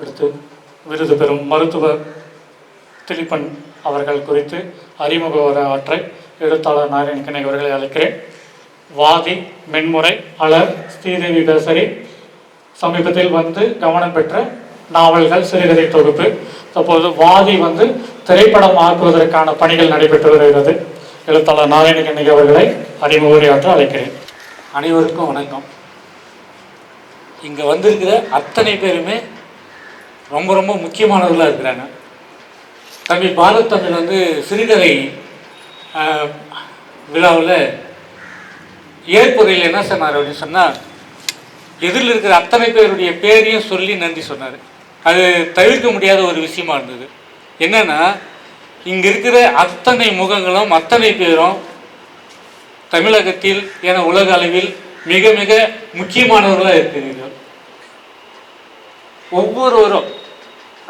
அடுத்து விருது பெறும் மருத்துவர் திலீபன் அவர்கள் குறித்து அறிமுக உரையாற்ற எழுத்தாளர் நாராயணக்கண்ணை அவர்களை அழைக்கிறேன். வாதி, மென்முறை, அலர், ஸ்ரீதேவி பேசரி சமீபத்தில் கவனம் பெற்ற நாவல்கள், சிறுகதை தொகுப்பு. தற்போது வாதி திரைப்படம் ஆக்குவதற்கான பணிகள் நடைபெற்று வருகிறது. எழுத்தாளர் நாராயணக்கண்ணை அவர்களை அறிமுக உரையாற்ற அழைக்கிறேன். அனைவருக்கும் வணக்கம். இங்கே வந்திருக்கிற அத்தனை பேருமே ரொம்ப ரொம்ப முக்கியமானவர்களாக இருக்கிறாங்க. தம்பி பாரத் தமிழ் சிறுகதை விழாவில் ஏற்புரையில் என்ன சொன்னார் அப்படின்னு சொன்னால், எதிரில் இருக்கிற அத்தனை பேருடைய பேரையும் சொல்லி நன்றி சொன்னார். அது தவிர்க்க முடியாத ஒரு விஷயமா இருந்தது. என்னென்னா, இங்கே இருக்கிற அத்தனை முகங்களும் அத்தனை பேரும் தமிழகத்தில் என உலக அளவில் மிக மிக முக்கியமானவர்களாக இருக்கிறீர்கள் ஒவ்வொருவரும்.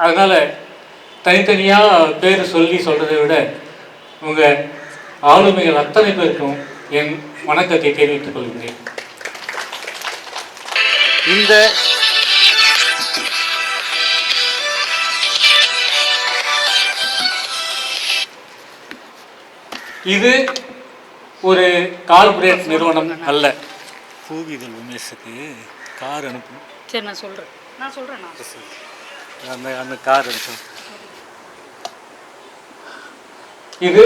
அதனால் தனித்தனியாக பேர் சொல்கிறதை விட உங்கள் ஆளுமைகள் அத்தனை பேருக்கும் என் வணக்கத்தை தெரிவித்துக் கொள்கிறேன். இது ஒரு கார்பரேட் நிறுவனம் அல்ல. பூவிதழ் உமேஷுக்கு கார் அனுப்பணும். சரி, நான் சொல்கிறேன். அந்த கார் அனுப்பணும். இது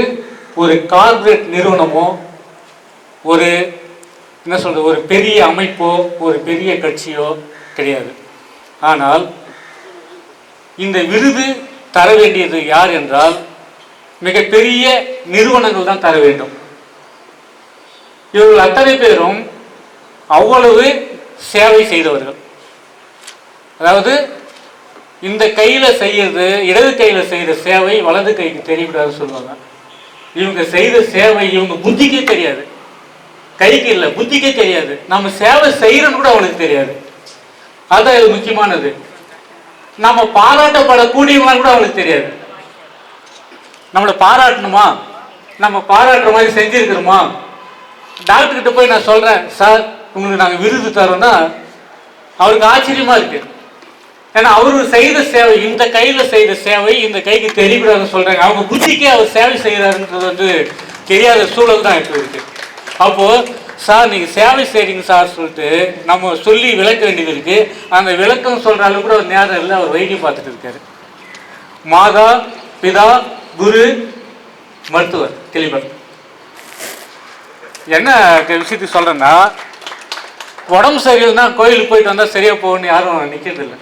ஒரு கார்பரேட் நிறுவனமோ ஒரு என்ன சொல்கிறது ஒரு பெரிய அமைப்போ ஒரு பெரிய கட்சியோ கிடையாது. ஆனால் இந்த விருது தர வேண்டியது யார் என்றால் மிகப்பெரிய நிறுவனங்கள் தான் தர வேண்டும். இவர்கள் அத்தனை பேரும் அவ்வளவு சேவை செய்தவர்கள். அதாவது இந்த கையில் செய்யறது இடது கையில் செய்கிற சேவை வலது கைக்கு தெரியக்கூடாதுன்னு சொல்லுவாங்க. இவங்க செய்த சேவை இவங்க புத்திக்கே தெரியாது. கைக்கு இல்லை, புத்திக்கே தெரியாது. நம்ம சேவை செய்யறோன்னு கூட அவளுக்கு தெரியாது. அதுதான் இது முக்கியமானது. நம்ம பாராட்டப்படக்கூடியவங்க கூட அவளுக்கு தெரியாது. நம்மளை பாராட்டணுமா, நம்ம பாராட்டுற மாதிரி செஞ்சிருக்கிறோமா? டாக்டர்கிட்ட போய் நான் சொல்கிறேன், சார் உங்களுக்கு நாங்கள் விருது தரோன்னா அவருக்கு ஆச்சரியமாக இருக்குது. ஏன்னா அவரு செய்த சேவை, இந்த கையில் செய்த சேவை இந்த கைக்கு தெரியக்கூடாதுன்னு சொல்கிறாங்க. அவங்க புத்திக்கே அவர் சேவை செய்கிறாருன்றது தெரியாத சூழல் தான் இப்போ இருக்குது. அப்போது சார் நீங்கள் சேவை செய்கிறீங்க சார் சொல்லிட்டு நம்ம சொல்லி விளக்க வேண்டியது இருக்குது. அந்த விளக்கம் சொல்கிற அளவு கூட ஒரு நேரம் இல்லை. அவர் வைத்தியம் பார்த்துட்டு இருக்காரு. மாதா, பிதா, குரு, மருத்துவர் திலீபன். என்ன விஷயத்துக்கு சொல்கிறேன்னா, உடம்பு சரியில்லைன்னா கோயிலுக்கு போயிட்டு வந்தால் சரியாக போகணும்னு யாரும் நிற்கிறதில்லை.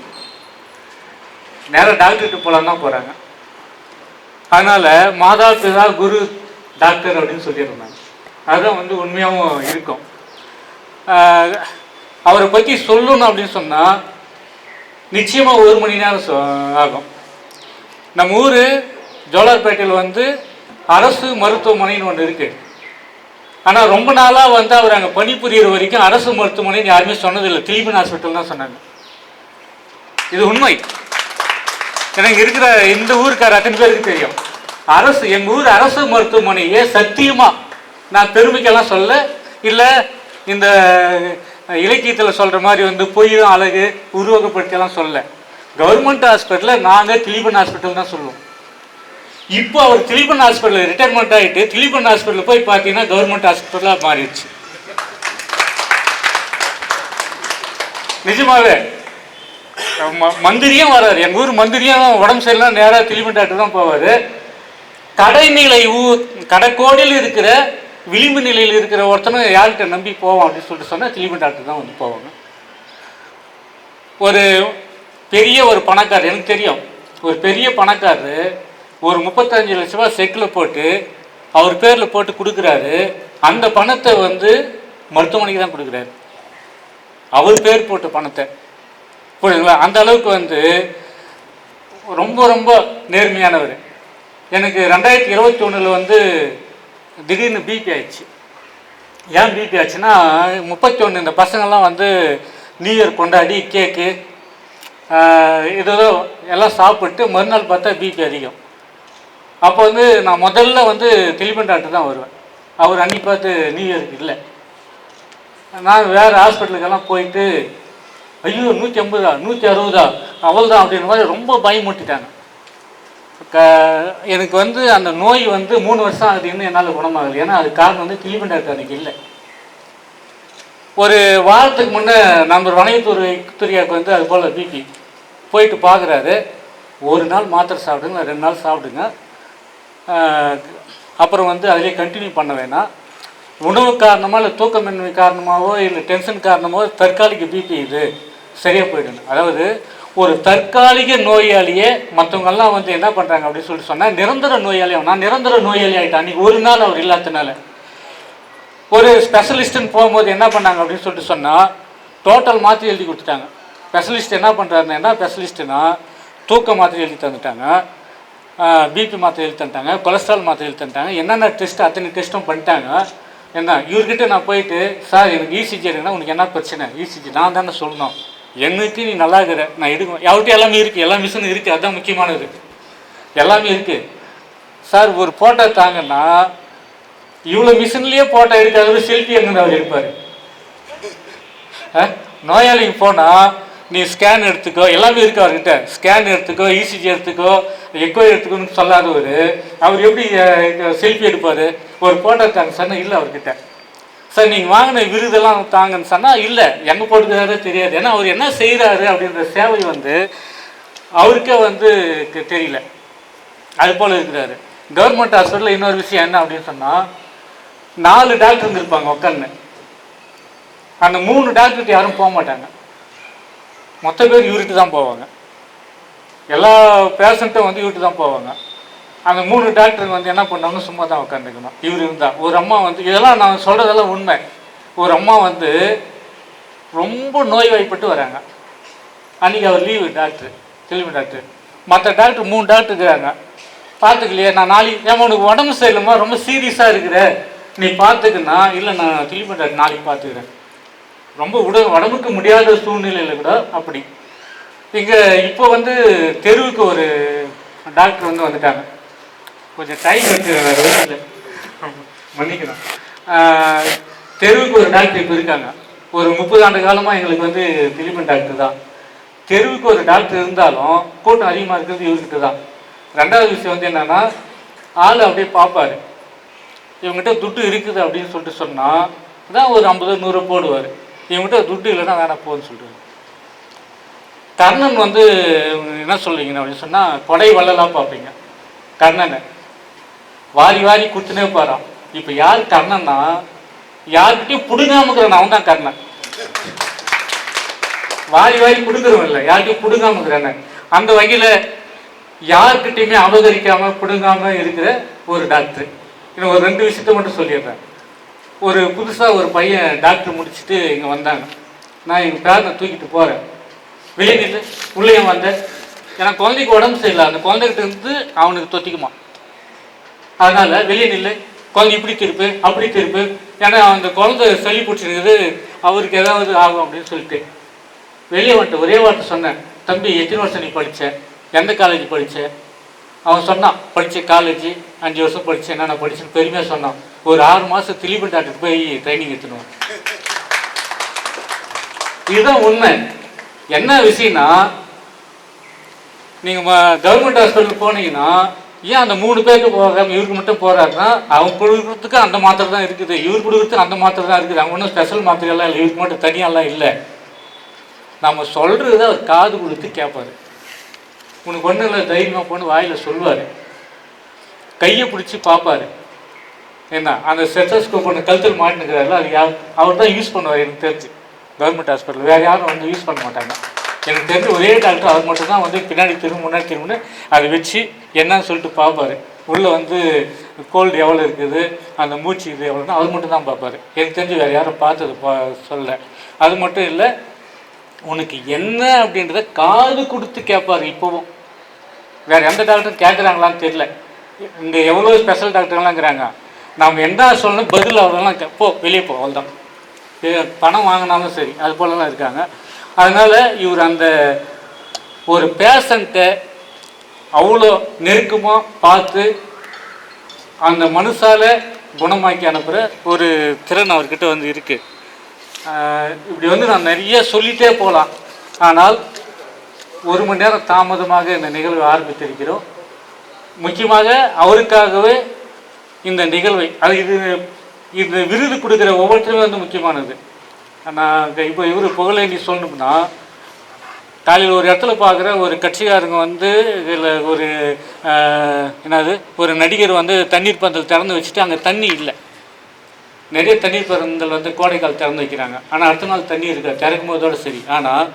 நேராக டாக்டர்கிட்ட போகலான்னு தான் போகிறாங்க. அதனால் மாதா, பிதா, குரு, டாக்டர் அப்படின்னு சொல்லியிருந்தாங்க. அதுதான் உண்மையாகவும் இருக்கும். அவரை பற்றி சொல்லணும் அப்படின்னு சொன்னால் நிச்சயமாக 1 மணி நேரம் ஆகும். நம்ம ஊர் ஜோலார்பேட்டையில் அரசு மருத்துவமனைன்னு ஒன்று இருக்குது. ஆனால் ரொம்ப நாளாக அவர் அங்கே பணிபுரிகிற வரைக்கும் அரசு மருத்துவமனைன்னு யாருமே சொன்னதில்லை. திலீபன் ஹாஸ்பிட்டல் தான் சொன்னாங்க. இது உண்மை. எனக்கு இருக்கிற இந்த ஊருக்கார அத்தனை பேருக்கு தெரியும். அரசு, எங்கள் ஊர் அரசு மருத்துவமனையே சத்தியமாக நான் பெருமைக்கெல்லாம் சொல்ல இல்லை, இந்த இலக்கியத்தில் சொல்கிற மாதிரி பொய் தான் அழகு உருவகப்படுத்தியெல்லாம் சொல்ல. கவர்மெண்ட் ஹாஸ்பிட்டலில் நாங்கள் திலீபன் ஹாஸ்பிட்டல் தான் சொல்லுவோம். இப்போ அவர் திலீபன் ஹாஸ்பிட்டல் ரிட்டையர்மெண்ட் ஆகிட்டு திலீபன் ஹாஸ்பிட்டலில் போய் பார்த்தீங்கன்னா கவர்மெண்ட் ஹாஸ்பிட்டலாக மாறிடுச்சு. நிஜமாவே மந்திரியும் வராரு. எங்கள் ஊர் மந்திரியும் உடம்பு சரியில்லாம் நேராக திலீபன் டாக்டர் தான் போவார். கடைக்கோடியில் இருக்கிற விளிம்பு நிலையில் இருக்கிற ஒருத்தனை யார்கிட்ட நம்பி போவோம் அப்படின்னு சொல்லிட்டு சொன்னால் திலீபன் டாக்டர் தான் போவாங்க. ஒரு பெரிய ஒரு பணக்காரர், எனக்கு தெரியும், ஒரு பெரிய பணக்காரர் ஒரு 35 லட்ச ரூபா செக்கில் போட்டு அவர் பேரில் போட்டு கொடுக்குறாரு. அந்த பணத்தை மருத்துவமனைக்கு தான் கொடுக்குறாரு. அவர் பேர் போட்ட பணத்தை புரியுதுங்களா? அந்த அளவுக்கு ரொம்ப ரொம்ப நேர்மையானவர். எனக்கு 2021 திடீர்னு பிபி ஆயிடுச்சு. ஏன் பிபி ஆச்சுன்னா 31 இந்த பசங்கள்லாம் நியூ இயர் கொண்டாடி கேக்கு ஏதோ எல்லாம் சாப்பிட்டு மறுநாள் பார்த்தா பிபி அதிகம். அப்போ நான் முதல்ல திலீபன் டாக்டர் தான் வருவேன். அவர் அன்றைக்கி பார்த்து நியூ இயருக்கு இல்லை. நான் வேறு ஹாஸ்பிட்டலுக்கெல்லாம் போயிட்டு ஐயோ 150 160 அவள் தான் அப்படின்ற மாதிரி ரொம்ப பயமுட்டிட்டாங்க. எனக்கு வந்து அந்த நோய் வந்து 3 வருஷம் ஆகுது, இன்னும் என்னால் குணமாகலை. ஏன்னா அது காரணம் வந்து கிளிமன் டாக்டர் அன்றைக்கி இல்லை. ஒரு வாரத்துக்கு முன்னே நம்ம வணிகத்துறையாவுக்கு வந்து அது போல் பிபி போயிட்டு பார்க்குறாரு. ஒரு நாள் மாத்திரை சாப்பிடுங்க, 2 நாள் சாப்பிடுங்க, அப்புறம் வந்து அதிலே கண்டினியூ பண்ண வேணாம். உணவு காரணமாக இல்லை தூக்கமின்மை காரணமாகவோ இல்லை டென்ஷன் காரணமாகவோ தற்காலிக பிபி இது சரியாக போயிடணும். அதாவது ஒரு தற்காலிக நோயாளியே மற்றவங்கெல்லாம் வந்து என்ன பண்ணுறாங்க அப்படின்னு சொல்லிட்டு சொன்னால் நிரந்தர நோயாளியாக, நான் நிரந்தர நோயாளி ஆகிட்டேன். அன்றைக்கி ஒரு நாள் அவர் இல்லாதனால ஒரு ஸ்பெஷலிஸ்ட்டுன்னு போகும்போது என்ன பண்ணாங்க அப்படின்னு சொல்லிட்டு சொன்னால் டோட்டல் மாத்திரை எழுதி கொடுத்துட்டாங்க. ஸ்பெஷலிஸ்ட் என்ன பண்ணுறாருன்னா, ஸ்பெஷலிஸ்ட்டுனா தூக்க மாத்திரை எழுதி தந்துட்டாங்க, பிபி மாத்திரை எழுதி தந்துட்டாங்க, கொலஸ்ட்ரால் மாத்திரை எழுதி தந்துட்டாங்க, என்னென்ன டெஸ்ட்டு அத்தனை டெஸ்ட்டும் பண்ணிட்டாங்க. என்ன இவர்கிட்ட நான் போயிட்டு, சார் எனக்கு இசிஜி எடுங்கன்னா உனக்கு என்ன பிரச்சனை, இசிஜி நான் தானே சொல்லணும், எனக்கு நீ நல்லா இருக்கிற நான் எடுக்கணும், யார்கிட்ட எல்லாமே இருக்குது, எல்லா மிஷினும் இருக்குது, அதுதான் முக்கியமானது, எல்லாமே இருக்குது. சார் ஒரு ஃபோட்டோ தாங்கன்னா இவ்வளோ மிஷின்லேயே ஃபோட்டோ எடுக்காத செல்ஃபி எங்கே அவர் எடுப்பார். நோயாளிக்கு போனால் நீ ஸ்கேன் எடுத்துக்கோ, எல்லாமே இருக்கு அவர்கிட்ட, ஸ்கேன் எடுத்துக்கோ, இசிஜி எடுத்துக்கோ, எக்கோ எடுத்துக்கோன்னு சொல்லாதவர் அவர் எப்படி செல்ஃபி எடுப்பார். ஒரு ஃபோட்டோ தாங்க சொன்னால் இல்லை அவர்கிட்ட. சார் நீங்கள் வாங்கின விருதெல்லாம் தாங்கன்னு சொன்னால் இல்லை, எங்கே போட்டுக்கிறாரோ தெரியாது. ஏன்னா அவர் என்ன செய்கிறாரு அப்படின்ற சேவை வந்து அவருக்கே வந்து தெரியல. அது போல் இருக்கிறாரு. கவர்மெண்ட் ஹாஸ்பிட்டலில் இன்னொரு விஷயம் என்ன அப்படின்னு சொன்னால் 4 டாக்டருங்க இருப்பாங்க உட்காந்து. அந்த 3 டாக்டர்கிட்ட யாரும் போக மாட்டாங்க, மொத்த பேர் இவருக்கு தான் போவாங்க. எல்லா பேஷண்ட்டும் வந்து இவருக்கு தான் போவாங்க. அந்த 3 டாக்டருங்க வந்து என்ன பண்ணாங்க, சும்மா தான் உட்காந்துக்கணும். இவர் இருந்தால் ஒரு அம்மா வந்து, இதெல்லாம் நான் சொல்கிறதெல்லாம் உண்மை, ஒரு அம்மா வந்து ரொம்ப நோய்வாய்ப்பட்டு வராங்க. அன்றைக்கி அவர் லீவு டாக்டர், கிளிமி டாக்டர். மற்ற டாக்டர் 3 டாக்டர் இருக்கிறாங்க. பார்த்துக்கலையே, நான் நாளைக்கு ஏமா உனக்கு உடம்பு சரியில்லைம்மா, ரொம்ப சீரியஸாக இருக்கிற, நீ பார்த்துக்குன்னா, இல்லை நான் கிளிமி டாக்டர் நாளைக்கு பார்த்துக்கிறேன். ரொம்ப உடம்புக்கு முடியாத சூழ்நிலையில் கூட அப்படி. இங்கே இப்போ வந்து தெருவுக்கு ஒரு டாக்டர் வந்து வந்துட்டாங்க. கொஞ்சம் டைம் எடுத்து மன்னிக்கணும். தெருவுக்கு ஒரு டாக்டர் இப்போ இருக்காங்க. ஒரு 30 ஆண்டு காலமாக எங்களுக்கு வந்து கிளிமன் டாக்டர் தான். தெருவுக்கு ஒரு டாக்டர் இருந்தாலும் கூட்டம் அதிகமாக இருக்கிறது இவர்கிட்ட தான். 2வது விஷயம் வந்து என்னென்னா, ஆள் அப்படியே பார்ப்பார், இவங்ககிட்ட துட்டு இருக்குது அப்படின்னு சொல்லிட்டு சொன்னால் தான் ஒரு 50 100 போடுவார். இவங்ககிட்ட துட்டு இல்லைன்னா வேணாம் போகுதுன்னு சொல்லுவார். கர்ணன் வந்து என்ன சொல்லுவீங்கன்னு அப்படின்னு சொன்னால் கொடை வள்ளலாக பார்ப்பீங்க. கர்ணனை வாரி வாரி கொடுத்துனே போகிறான். இப்போ யார் கர்ணன்னா, யார்கிட்டையும் பிடுங்காமக்கிறவன் அவன் தான் கர்ணன். வாரி வாரி கொடுக்குறவன் இல்லை, யார்கிட்டையும் பிடுங்காமக்கிறவன. அந்த வகையில் யார்கிட்டையுமே அபகரிக்காமல் பிடுங்காமல் இருக்கிற ஒரு டாக்டர். இன்னும் ஒரு 2 விஷயத்த மட்டும் சொல்லிடுறேன். ஒரு புதுசாக ஒரு பையன் டாக்டர் முடிச்சுட்டு இங்கே வந்தாங்க. நான் எங்கள் பேரனை தூக்கிட்டு போகிறேன். வெளியே நின்று உள்ளேயும் வந்தேன். ஏன்னா குழந்தைக்கு உடம்பு சரியில்லை, அந்த குழந்தைகிட்ட இருந்து அவனுக்கு தொத்திக்குமா, அதனால் வெளியே நின்று குழந்தை இப்படி திருப்பு அப்படி திருப்பு, ஏன்னா அந்த குழந்தை சளி பிடிச்சிருக்குது, அவருக்கு ஏதாவது ஆகும் அப்படின்னு சொல்லிட்டு வெளியே வந்துட்டு ஒரே வார்த்தை சொன்னேன், தம்பி எத்தனை வருஷம் நீ படித்த, எந்த காலேஜ் படித்த? அவன் சொன்னான், படித்த காலேஜ் 5 வருஷம் படித்தேன், என்னென்ன படித்தேன்னு பெருமையாக சொன்னான். ஒரு 6 மாதம் கிளிமன் டாக்டர் போய் ட்ரைனிங் எடுத்துடுவான். இதுதான் உண்மை. என்ன விஷயம்னா, நீங்கள் கவர்மெண்ட் ஹாஸ்பிட்டலுக்கு போனீங்கன்னா ஏன் அந்த 3 பேருக்கு போகாமல் இவருக்கு மட்டும் போகிறாருன்னா, அவங்க கொடுக்குறதுக்கு அந்த மாத்திரை தான் இருக்குது, இவர் கொடுக்குறதுக்கு அந்த மாத்திரை தான் இருக்குது. அவங்க ஒன்றும் ஸ்பெஷல் மாத்திரையெல்லாம் இல்லை, இவருக்கு மட்டும் தனியாலாம் இல்லை. நம்ம சொல்கிறத அவர் காது கொடுத்து கேட்பார். உனக்கு ஒன்றும் இல்லை, தைரியமாக போன்னு வாயில் சொல்லுவார். கையை பிடிச்சி பார்ப்பார். என்ன அந்த ஸ்டெத்தோஸ்கோப் ஒன்று கழுத்தில் மாட்டினுக்கிறாரு, அது அவர் தான் யூஸ் பண்ணுவார். எனக்கு தெரிஞ்சு கவர்மெண்ட் ஹாஸ்பிட்டல் வேறு யாரும் வந்து யூஸ் பண்ண மாட்டாங்க. எனக்கு தெரிஞ்ச ஒரே டாக்டர் அவர் மட்டும் தான் வந்து பின்னாடி திரும்ப முன்னாடி திரும்பின்னு அதை வச்சு என்னன்னு சொல்லிட்டு பார்ப்பார். உள்ளே வந்து கோல்டு எவ்வளோ இருக்குது, அந்த மூச்சு இது எவ்வளோன்னா அவர் மட்டும் தான் பார்ப்பார். எனக்கு தெரிஞ்சு வேறு யாரும் பார்த்தது சொல்ல. அது மட்டும் இல்லை, உனக்கு என்ன அப்படின்றத காது கொடுத்து கேட்பார். இப்போவும் வேறு எந்த டாக்டரும் கேட்குறாங்களான்னு தெரியல. இங்கே எவ்வளோ ஸ்பெஷல் டாக்டர்லாம் இருக்கிறாங்க, நாம் என்ன சொல்லணும் பதில் அவரெல்லாம் போ வெளியே போ, அவ்வளோதான். பணம் வாங்கினாலும் சரி, அது போலலாம் இருக்காங்க. அதனால் இவர் அந்த ஒரு பேஷண்ட்டை அவ்வளோ நெருக்கமாக பார்த்து அந்த மனுஷால் குணமாக்கி அனுப்புகிற ஒரு திறன் அவர்கிட்ட வந்து இருக்குது. இப்படி வந்து நான் நிறைய சொல்லிகிட்டே போகலாம். ஆனால் 1 மணி நேரம் தாமதமாக இந்த நிகழ்வை ஆரம்பித்திருக்கிறோம். முக்கியமாக அவருக்காகவே இந்த நிகழ்வை இது விருது கொடுக்குற ஒவ்வொருத்தருமே வந்து முக்கியமானது. நான் இப்போ இவர் புகழேந்தி சொல்லணும்னா, காலையில் ஒரு இடத்துல பார்க்குற ஒரு கட்சிக்காரங்க வந்து இதில் ஒரு நடிகர் வந்து தண்ணீர் பந்தல் திறந்து வச்சுட்டு அங்கே தண்ணி இல்லை. நிறைய தண்ணீர் பந்தல் வந்து கோடைக்கால் திறந்து வைக்கிறாங்க, ஆனால் அடுத்த நாள் தண்ணி இருக்கா திறக்கும் போதோடு சரி. ஆனால்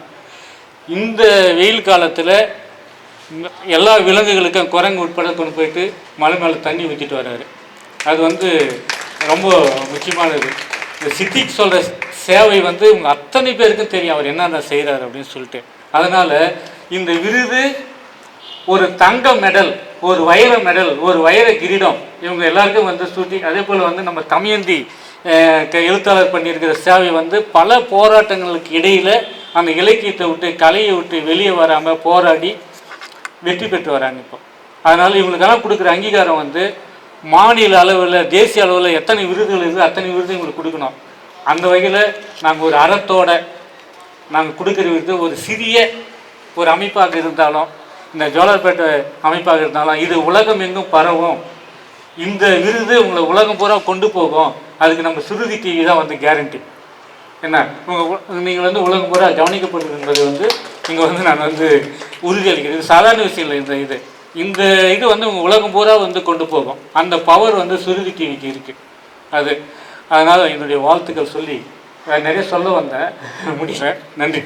இந்த வெயில் காலத்தில் எல்லா விலங்குகளுக்கும் குரங்கு உட்பட கொண்டு போயிட்டு மலை மேலே தண்ணி ஊற்றிட்டு வர்றாரு. அது வந்து ரொம்ப முக்கியமானது. இந்த சித்திக்கு சொல்கிற சேவை வந்து உங்கள் அத்தனை பேருக்கும் தெரியும் அவர் என்னென்ன செய்கிறார் அப்படின்னு சொல்லிட்டு. அதனால் இந்த விருது ஒரு தங்க மெடல், ஒரு வைர மெடல், ஒரு வைர கிரீடம் இவங்க எல்லாருக்கும் வந்து சூட்டி, அதே போல் வந்து நம்ம தமயந்தி எழுத்தாளர் பண்ணியிருக்கிற சேவை வந்து பல போராட்டங்களுக்கு இடையில் அந்த இலக்கியத்தை விட்டு கலையை விட்டு வெளியே வராமல் போராடி வெற்றி பெற்று வராங்க இப்போ. அதனால் இவங்களுக்கெல்லாம் கொடுக்குற அங்கீகாரம் வந்து மாநில அளவில் தேசிய அளவில் எத்தனை விருதுகள் இருக்குது அத்தனை விருது இவங்களுக்கு கொடுக்கணும். அந்த வகையில் நாங்கள் ஒரு அறத்தோடு நாங்கள் கொடுக்குற விருது ஒரு சிறிய ஒரு அமைப்பாக இருந்தாலும், இந்த ஜோலார்பேட்டை அமைப்பாக இருந்தாலும் இது உலகம் எங்கும் பரவும். இந்த விருது உங்களை உலகம் பூரா கொண்டு போகும். அதுக்கு நம்ம சுருதி டிவி தான் வந்து கேரண்டி. என்ன நீங்கள் வந்து உலகம் பூரா கவனிக்கப்படுது என்பது வந்து இங்கே வந்து நான் வந்து உறுதியளிக்கிறேன். இது சாதாரண விஷயம் இல்லை. இது வந்து உங்கள் உலகம் பூரா வந்து கொண்டு போகும். அந்த பவர் வந்து சுருதி டிவிக்கு இருக்குது. அதனால் என்னுடைய வாழ்த்துக்கள் சொல்லி நிறைய சொல்ல வந்தேன், முடியல. நன்றி.